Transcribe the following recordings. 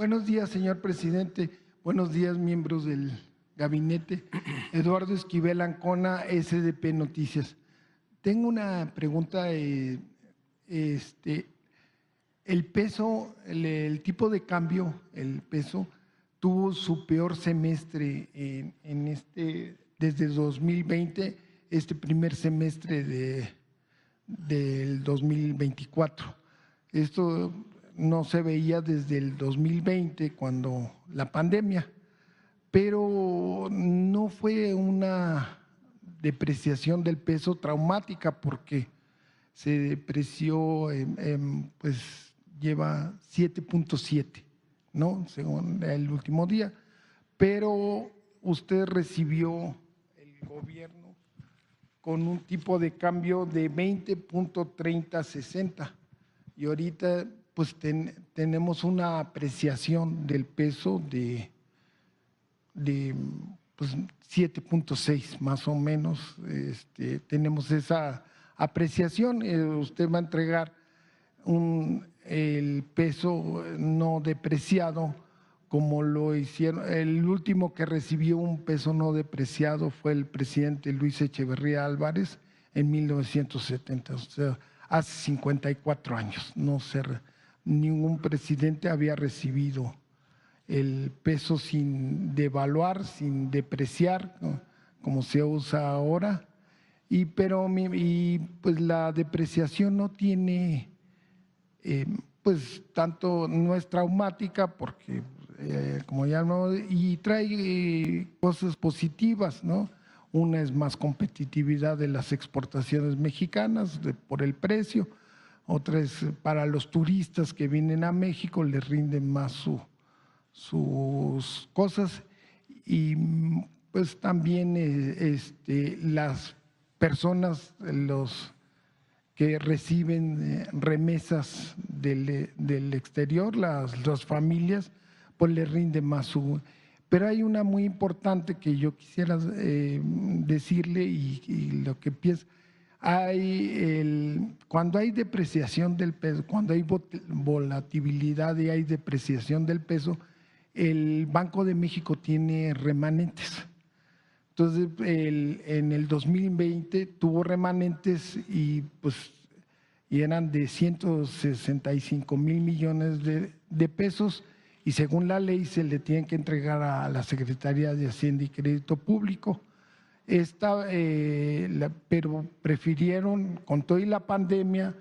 Buenos días, señor presidente. Buenos días, miembros del gabinete. Eduardo Esquivel Ancona, SDP Noticias. Tengo una pregunta. El peso, el tipo de cambio, el peso, tuvo su peor semestre desde 2020, este primer semestre del 2024. Esto no se veía desde el 2020, cuando la pandemia, pero no fue una depreciación del peso traumática, porque se depreció, pues lleva 7.7, ¿no? Según el último día, pero usted recibió el gobierno con un tipo de cambio de 20.3060 y ahorita pues tenemos una apreciación del peso de pues 7.6 más o menos. Tenemos esa apreciación. Usted va a entregar el peso no depreciado, como lo hicieron. El último que recibió un peso no depreciado fue el presidente Luis Echeverría Álvarez en 1970, o sea, hace 54 años. Ningún presidente había recibido el peso sin devaluar, sin depreciar, ¿no?, como se usa ahora. Pues la depreciación no tiene, pues tanto, no es traumática, porque como ya no, y trae cosas positivas, ¿no? Una es más competitividad de las exportaciones mexicanas por el precio, otra es para los turistas que vienen a México, les rinden más sus cosas, y pues también las personas, los que reciben remesas del exterior, las familias, pues les rinde más su… Pero hay una muy importante que yo quisiera decirle, y lo que pienso, cuando hay depreciación del peso, cuando hay volatilidad y hay depreciación del peso, el Banco de México tiene remanentes. Entonces, en el 2020 tuvo remanentes y eran de 165,000 millones de pesos, y según la ley se le tienen que entregar a la Secretaría de Hacienda y Crédito Público. Pero prefirieron, con todo y la pandemia,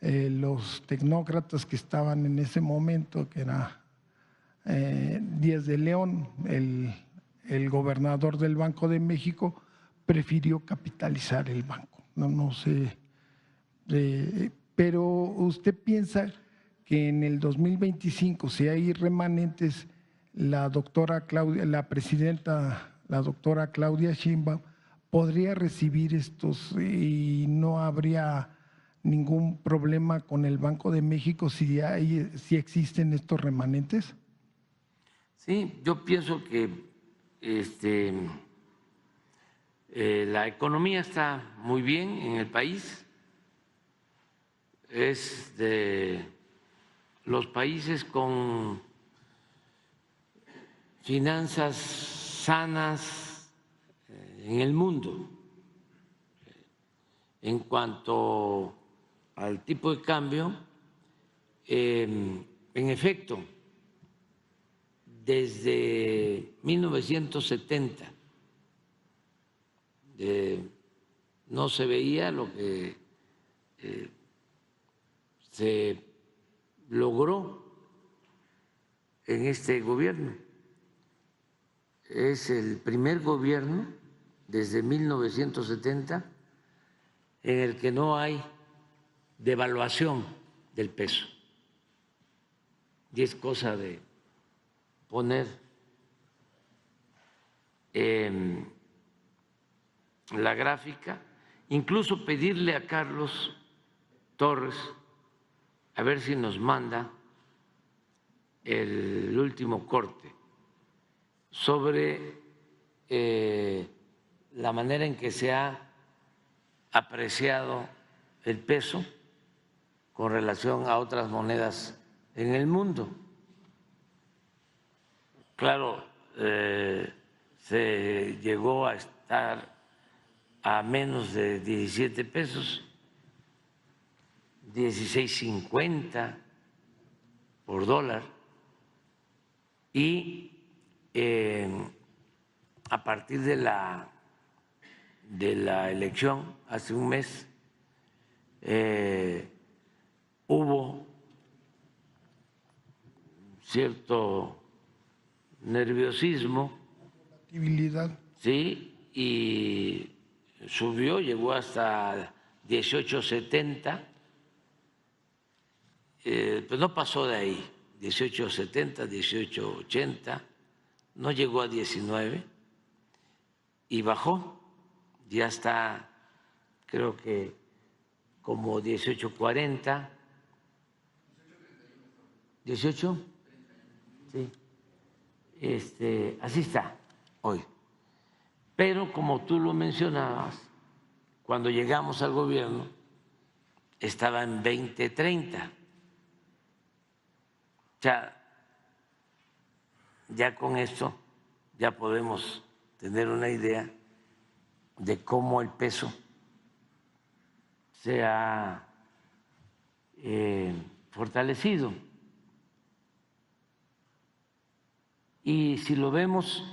los tecnócratas que estaban en ese momento, que era Díaz de León, el gobernador del Banco de México, prefirió capitalizar el banco. No sé, pero ¿usted piensa que en el 2025, si hay remanentes, la presidenta, la doctora Claudia Sheinbaum, podría recibir estos y no habría ningún problema con el Banco de México si existen estos remanentes? Sí, yo pienso que la economía está muy bien en el país, es de los países con finanzas sanas en el mundo. En cuanto al tipo de cambio, en efecto, desde 1970 no se veía lo que se logró en este gobierno. Es el primer gobierno desde 1970 en el que no hay devaluación del peso. Y es cosa de poner la gráfica, incluso pedirle a Carlos Torres a ver si nos manda el último corte sobre la manera en que se ha apreciado el peso con relación a otras monedas en el mundo. claro, se llegó a estar a menos de 17 pesos, 16.50 por dólar, y a partir de la elección hace un mes hubo cierto nerviosismo, sí, y subió, llegó hasta 18.70, pues no pasó de ahí, 18.70, 18.80, no llegó a 19 y bajó, ya está, creo que como 18.40, 18, sí, así está hoy. Pero como tú lo mencionabas, cuando llegamos al gobierno estaba en 20.30. O sea, ya con esto ya podemos tener una idea de cómo el peso se ha fortalecido. Y si lo vemos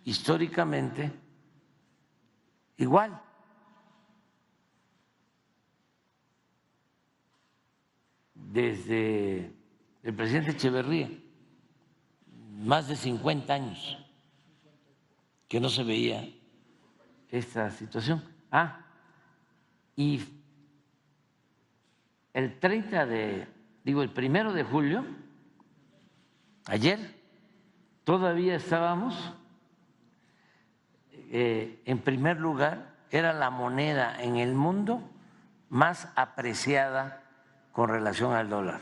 históricamente, igual. Desde el presidente Echeverría, más de 50 años que no se veía esta situación. Y el 1 de julio, ayer, todavía estábamos en primer lugar, era la moneda en el mundo más apreciada con relación al dólar,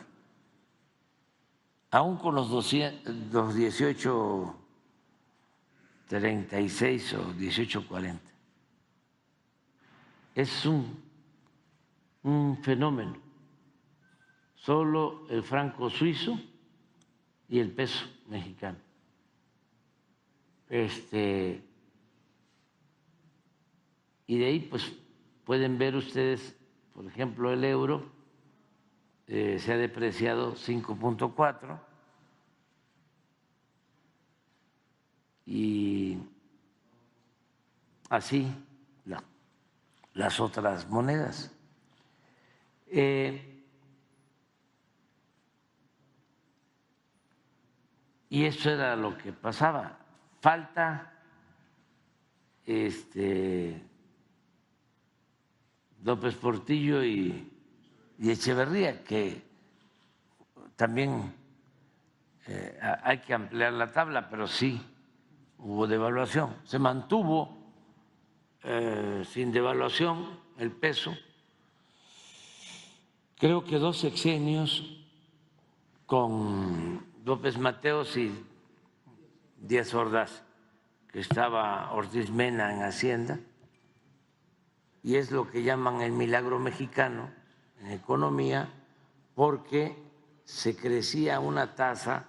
aún con los 18.36 o 18.40. Es un fenómeno. Solo el franco suizo y el peso mexicano. Y de ahí pues pueden ver ustedes, por ejemplo, el euro se ha depreciado 5.4 y así las otras monedas. Y eso era lo que pasaba. Falta López Portillo y Echeverría, que también hay que ampliar la tabla, pero sí hubo devaluación. Se mantuvo sin devaluación el peso. Creo que 2 sexenios con López Mateos y Díaz Ordaz, que estaba Ortiz Mena en Hacienda, y es lo que llaman el milagro mexicano en economía, porque se crecía una tasa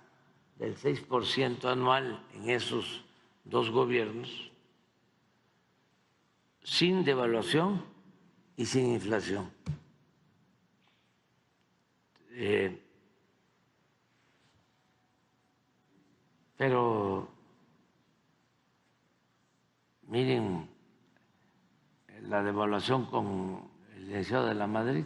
del 6% anual en esos 2 gobiernos, sin devaluación y sin inflación. Pero miren la devaluación con el licenciado de la Madrid.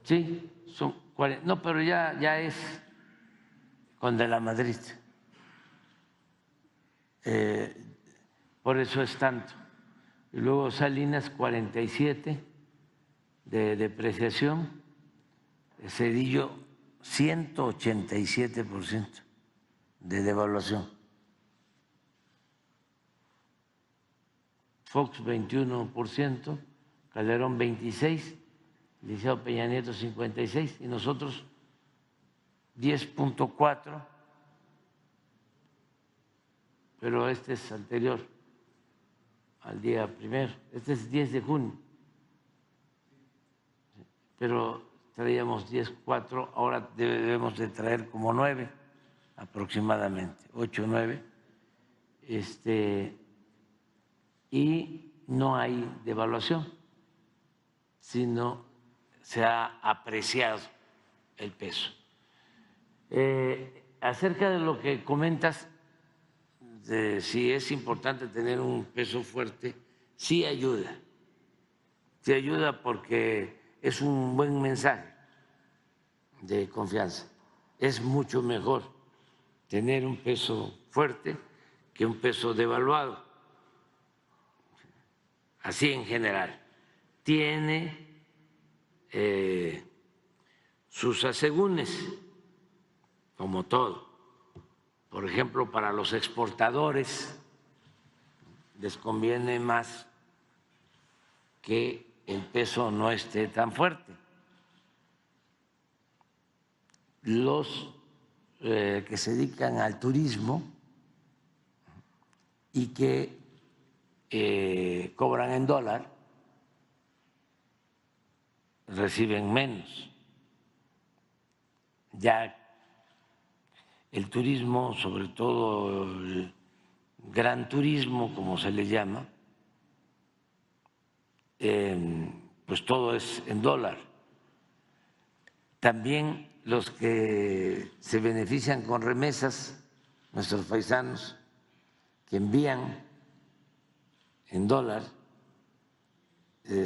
Sí, son 40, no, pero ya es con de la Madrid. Por eso es tanto. Y luego Salinas 47 de depreciación, Cedillo 187% de devaluación, Fox 21%, Calderón 26%, Liceo Peña Nieto 56% y nosotros 10.4%, pero este es anterior al día 1, este es 10 de junio, pero traíamos 10.4, ahora debemos de traer como 9 aproximadamente, 8 o 9. Y no hay devaluación, sino se ha apreciado el peso. Acerca de lo que comentas, de si es importante tener un peso fuerte, sí ayuda porque es un buen mensaje de confianza. Es mucho mejor tener un peso fuerte que un peso devaluado, así en general. Tiene sus asegúnes, como todo. Por ejemplo, para los exportadores les conviene más que el peso no esté tan fuerte. Los que se dedican al turismo y que cobran en dólar reciben menos. Ya el turismo, sobre todo el gran turismo, como se le llama, pues todo es en dólar. También los que se benefician con remesas, nuestros paisanos que envían en dólar,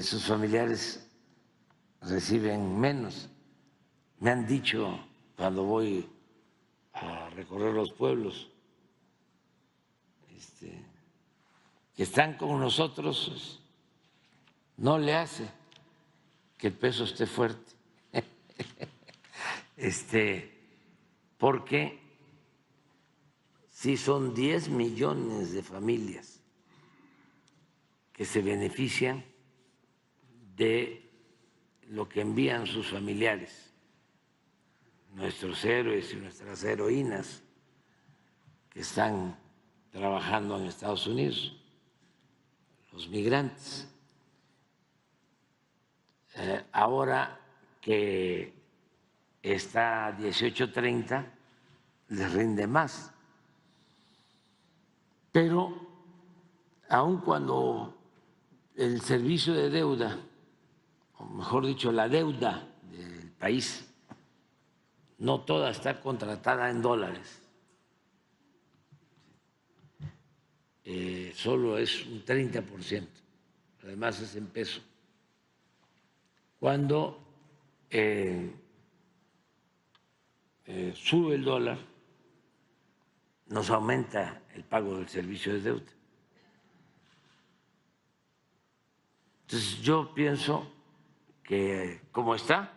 sus familiares reciben menos. Me han dicho cuando voy a recorrer los pueblos que están con nosotros, no le hace que el peso esté fuerte, porque sí son 10 millones de familias que se benefician de lo que envían sus familiares, nuestros héroes y nuestras heroínas que están trabajando en Estados Unidos, los migrantes. Ahora que está a 18.30, les rinde más. Pero aun cuando el servicio de deuda, o mejor dicho, la deuda del país, no toda está contratada en dólares, solo es un 30%, además es en peso. Cuando sube el dólar, nos aumenta el pago del servicio de deuda. Entonces yo pienso que como está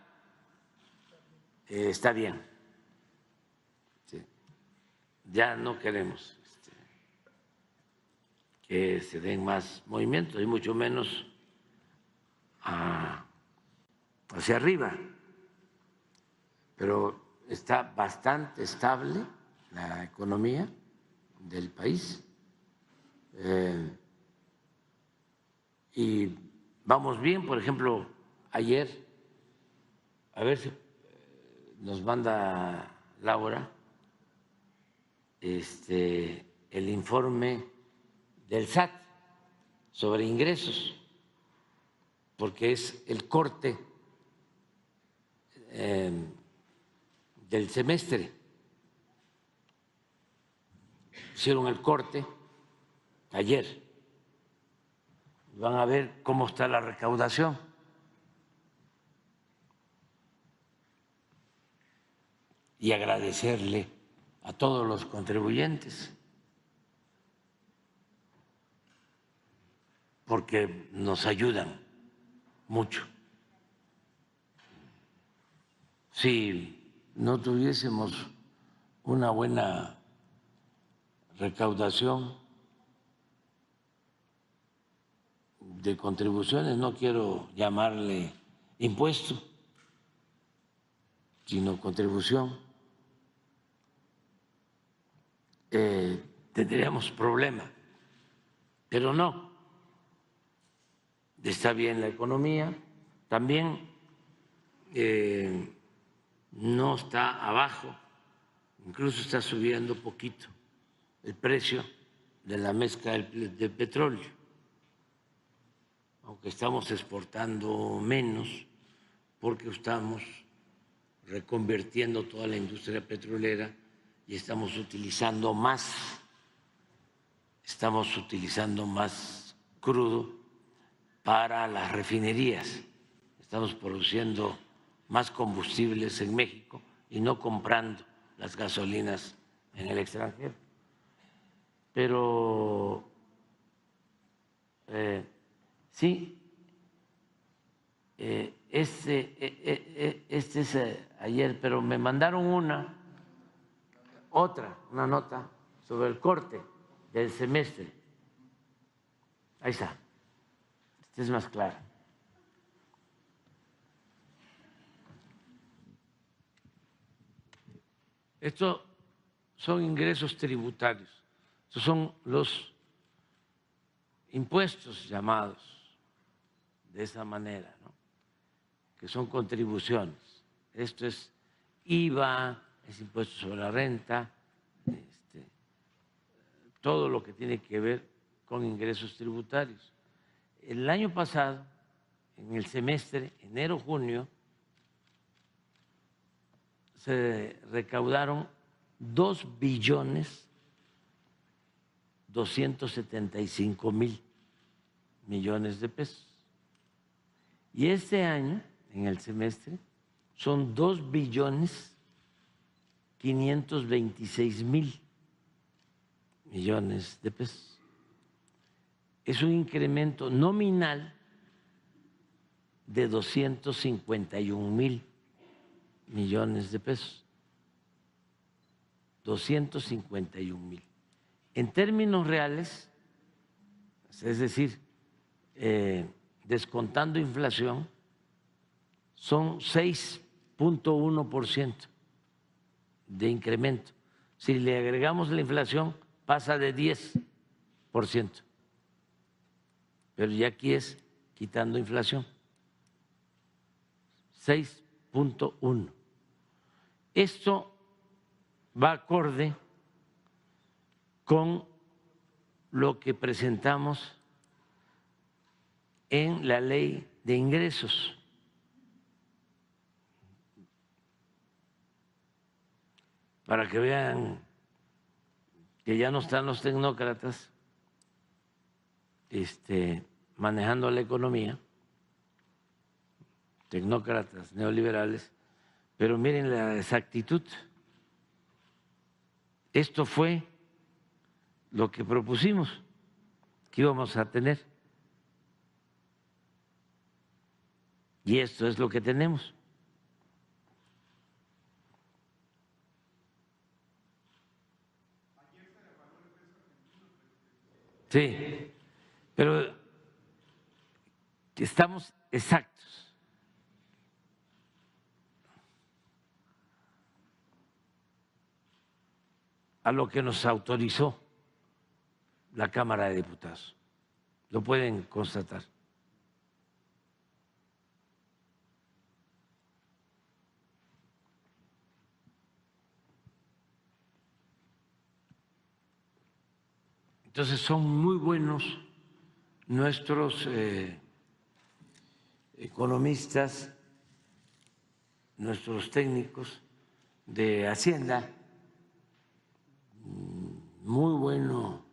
bien. Sí. Ya no queremos que se den más movimientos y mucho menos hacia arriba, pero está bastante estable la economía del país y vamos bien. Por ejemplo, ayer, a ver si nos manda Laura el informe del SAT sobre ingresos, porque es el corte del semestre. Hicieron el corte ayer. Van a ver cómo está la recaudación. Y agradecerle a todos los contribuyentes, porque nos ayudan mucho. Si no tuviésemos una buena recaudación de contribuciones, no quiero llamarle impuesto, sino contribución, tendríamos problema, pero no, está bien la economía. También no está abajo, incluso está subiendo poquito el precio de la mezcla de petróleo, aunque estamos exportando menos porque estamos reconvirtiendo toda la industria petrolera y estamos utilizando más crudo para las refinerías. Estamos produciendo más combustibles en México y no comprando las gasolinas en el extranjero. Pero sí, este es ayer, pero me mandaron una nota sobre el corte del semestre. Ahí está. Este es más claro. Estos son ingresos tributarios. Estos son los impuestos llamados de esa manera, ¿no? Que son contribuciones. Esto es IVA, es impuesto sobre la renta, todo lo que tiene que ver con ingresos tributarios. El año pasado, en el semestre, enero-junio, se recaudaron 2.275.000.000.000 de pesos. Y este año, en el semestre, son 2.526.000.000.000 de pesos. Es un incremento nominal de 251.000.000.000 de pesos. 251.000. En términos reales, es decir, descontando inflación, son 6.1% de incremento. Si le agregamos la inflación, pasa de 10%. Pero ya aquí es quitando inflación. 6.1. Esto va acorde con lo que presentamos en la ley de ingresos. Para que vean que ya no están los tecnócratas manejando la economía, tecnócratas neoliberales, pero miren la exactitud. Esto fue lo que propusimos que íbamos a tener. Y esto es lo que tenemos. Sí, pero estamos exactos. A lo que nos autorizó la Cámara de Diputados. Lo pueden constatar. Entonces son muy buenos nuestros economistas, nuestros técnicos de Hacienda, muy bueno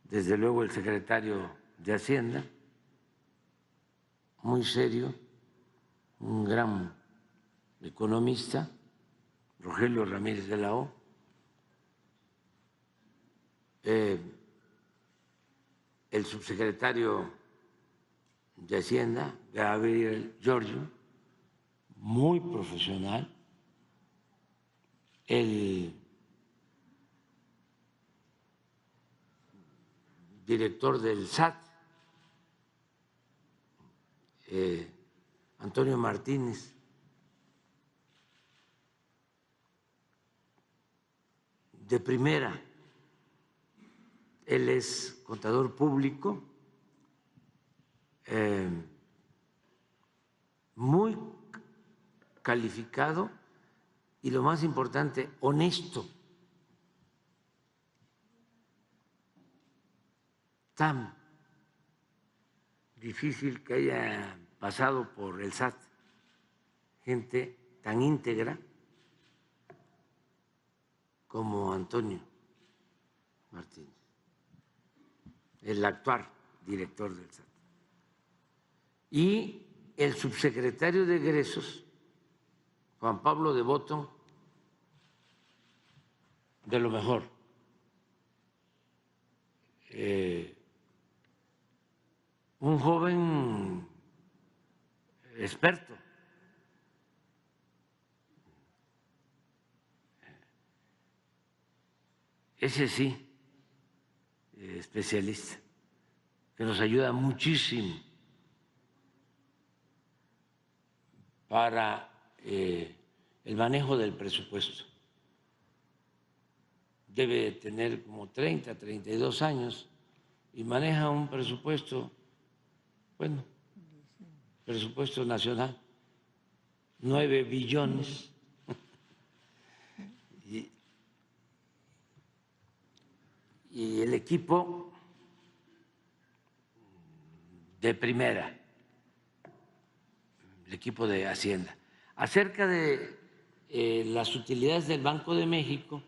desde luego el secretario de Hacienda, muy serio, un gran economista, Rogelio Ramírez de la O. El subsecretario de Hacienda, Gabriel Giorgio, muy profesional, el director del SAT, Antonio Martínez, de primera. Él es contador público, muy calificado y, lo más importante, honesto. Tan difícil que haya pasado por el SAT gente tan íntegra como Antonio Martínez, el actual director del SAT. Y el subsecretario de Egresos, Juan Pablo Devoto, de lo mejor. Un joven experto. Ese sí, especialista, que nos ayuda muchísimo para el manejo del presupuesto. Debe tener como 30, 32 años y maneja un presupuesto, bueno, presupuesto nacional, 9 billones. Y el equipo de primera, el equipo de Hacienda. Acerca de las utilidades del Banco de México,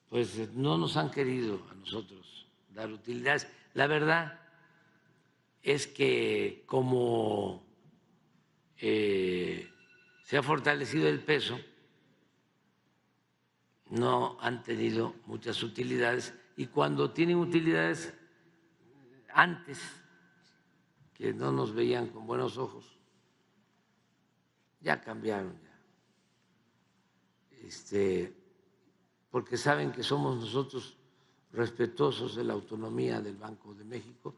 pues no nos han querido a nosotros dar utilidades. La verdad es que como se ha fortalecido el peso, no han tenido muchas utilidades, y cuando tienen utilidades, antes que no nos veían con buenos ojos, ya cambiaron, porque saben que somos nosotros respetuosos de la autonomía del Banco de México.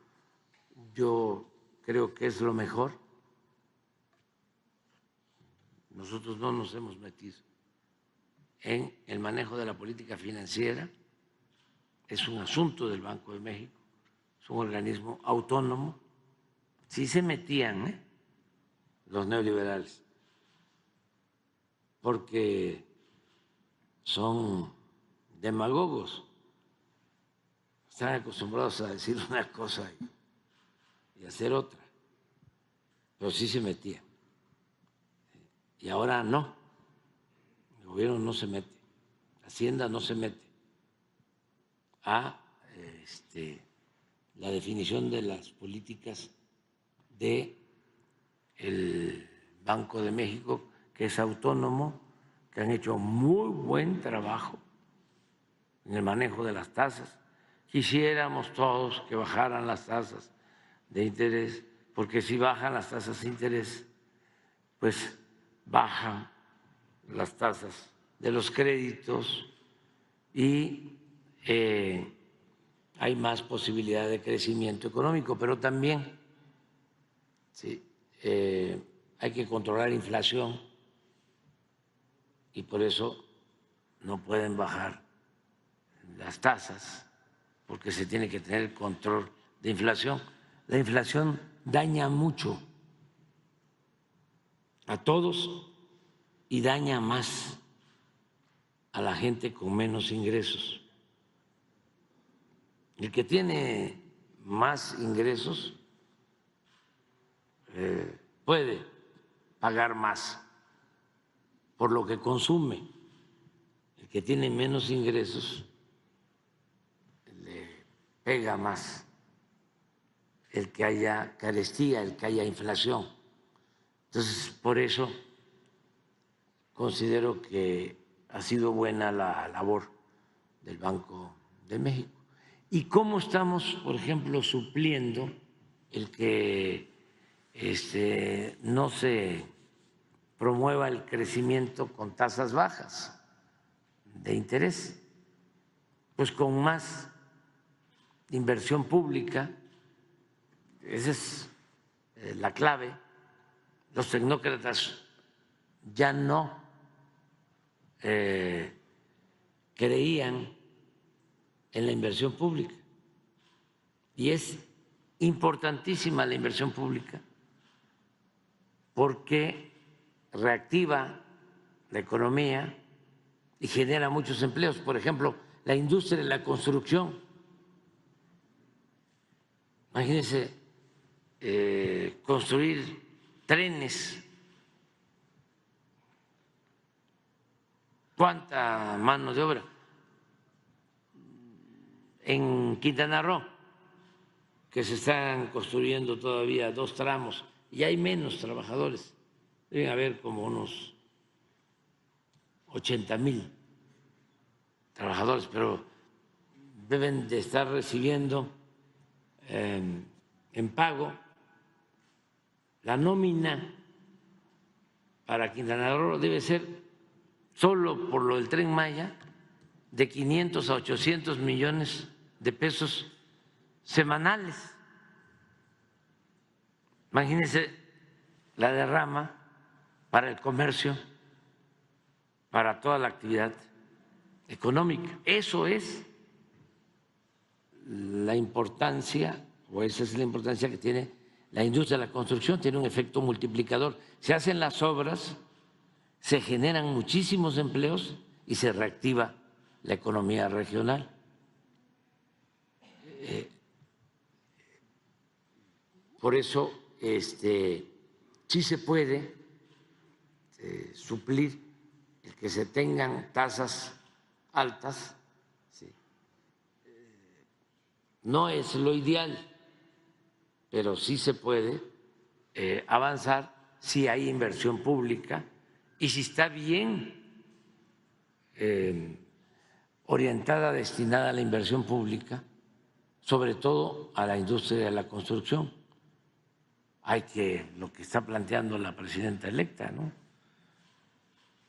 Yo creo que es lo mejor. Nosotros no nos hemos metido en el manejo de la política financiera, es un asunto del Banco de México, es un organismo autónomo. Sí se metían los neoliberales, porque son demagogos, están acostumbrados a decir una cosa y hacer otra, pero sí se metían. Y ahora no, el gobierno no se mete, Hacienda no se mete a la definición de las políticas del Banco de México, que es autónomo, que han hecho muy buen trabajo en el manejo de las tasas. Quisiéramos todos que bajaran las tasas de interés, porque si bajan las tasas de interés, pues bajan las tasas de los créditos y hay más posibilidad de crecimiento económico, pero también hay que controlar la inflación y por eso no pueden bajar las tasas, porque se tiene que tener control de inflación. La inflación daña mucho a todos y daña más a la gente con menos ingresos. El que tiene más ingresos puede pagar más por lo que consume. El que tiene menos ingresos le pega más el que haya carestía, el que haya inflación. Entonces, por eso considero que ha sido buena la labor del Banco de México. ¿Y cómo estamos, por ejemplo, supliendo el que no se promueva el crecimiento con tasas bajas de interés? Pues con más inversión pública. Esa es la clave. Los tecnócratas ya no creían en la inversión pública, y es importantísima la inversión pública porque reactiva la economía y genera muchos empleos. Por ejemplo, la industria de la construcción. Imagínense construir trenes. ¿Cuánta mano de obra? En Quintana Roo, que se están construyendo todavía 2 tramos y hay menos trabajadores, deben haber como unos 80,000 trabajadores, pero deben de estar recibiendo en pago la nómina para Quintana Roo debe ser solo por lo del Tren Maya de 500 a 800 millones de pesos semanales. Imagínense la derrama para el comercio, para toda la actividad económica. Eso es la importancia, o esa es la importancia que tiene la industria de la construcción, tiene un efecto multiplicador. Se hacen las obras, se generan muchísimos empleos y se reactiva la economía regional. Por eso sí se puede suplir el que se tengan tasas altas. Sí. No es lo ideal, pero sí se puede avanzar si hay inversión pública y si está bien orientada, destinada a la inversión pública, sobre todo a la industria de la construcción. Hay que, lo que está planteando la presidenta electa, ¿no?,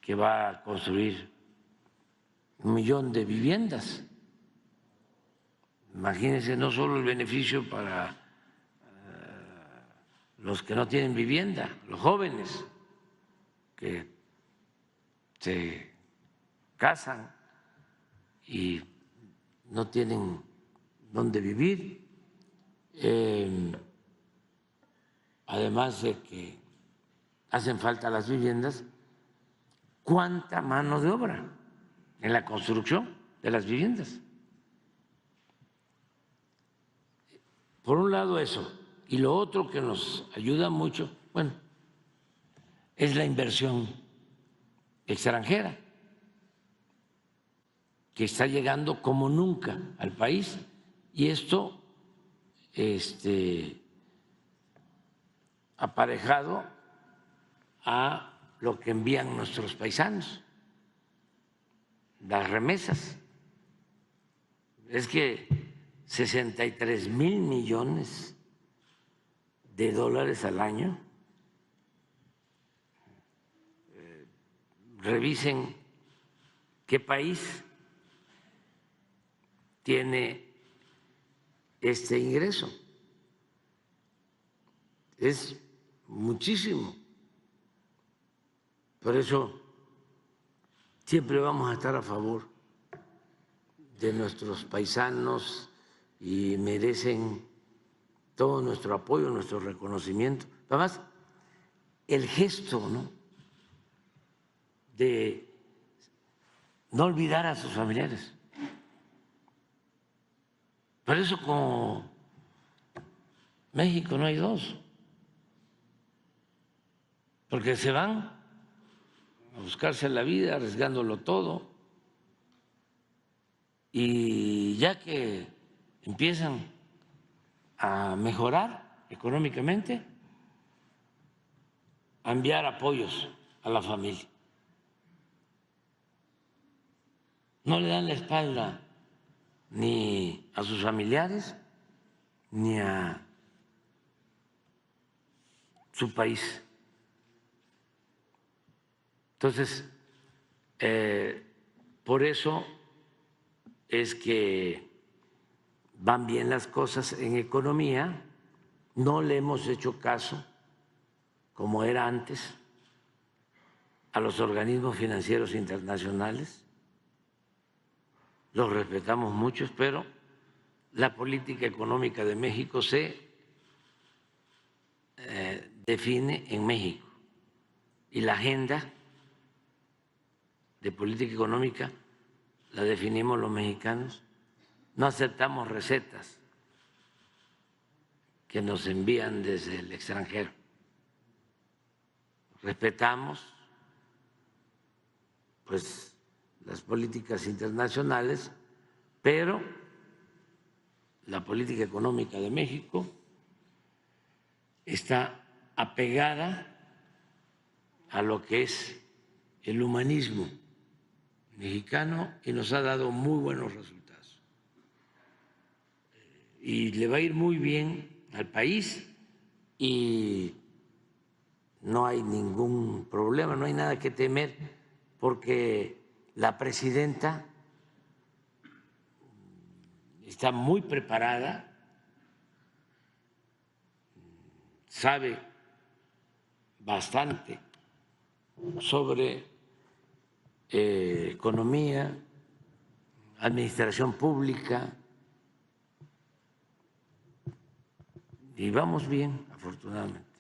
que va a construir 1 millón de viviendas. Imagínense, no solo el beneficio para los que no tienen vivienda, los jóvenes que se casan y no tienen dónde vivir, además de que hacen falta las viviendas, ¿cuánta mano de obra en la construcción de las viviendas? Por un lado eso, y lo otro que nos ayuda mucho, bueno, es la inversión extranjera, que está llegando como nunca al país, y esto aparejado a lo que envían nuestros paisanos, las remesas. Es que 63,000 millones de dólares al año. Revisen qué país tiene este ingreso. Es muchísimo. Por eso siempre vamos a estar a favor de nuestros paisanos y merecen todo nuestro apoyo, nuestro reconocimiento. Además, el gesto, ¿no?, de no olvidar a sus familiares. Por eso con México no hay dos, porque se van a buscarse la vida arriesgándolo todo, y ya que empiezan a mejorar económicamente, a enviar apoyos a la familia. No le dan la espalda ni a sus familiares ni a su país. Entonces, por eso es que van bien las cosas en economía, no le hemos hecho caso, como era antes, a los organismos financieros internacionales, los respetamos mucho, pero la política económica de México se define en México y la agenda de política económica la definimos los mexicanos. No aceptamos recetas que nos envían desde el extranjero. Respetamos pues las políticas internacionales, pero la política económica de México está apegada a lo que es el humanismo mexicano y nos ha dado muy buenos resultados. Y le va a ir muy bien al país y no hay ningún problema, no hay nada que temer, porque la presidenta está muy preparada, sabe bastante sobre economía, administración pública, y vamos bien, afortunadamente.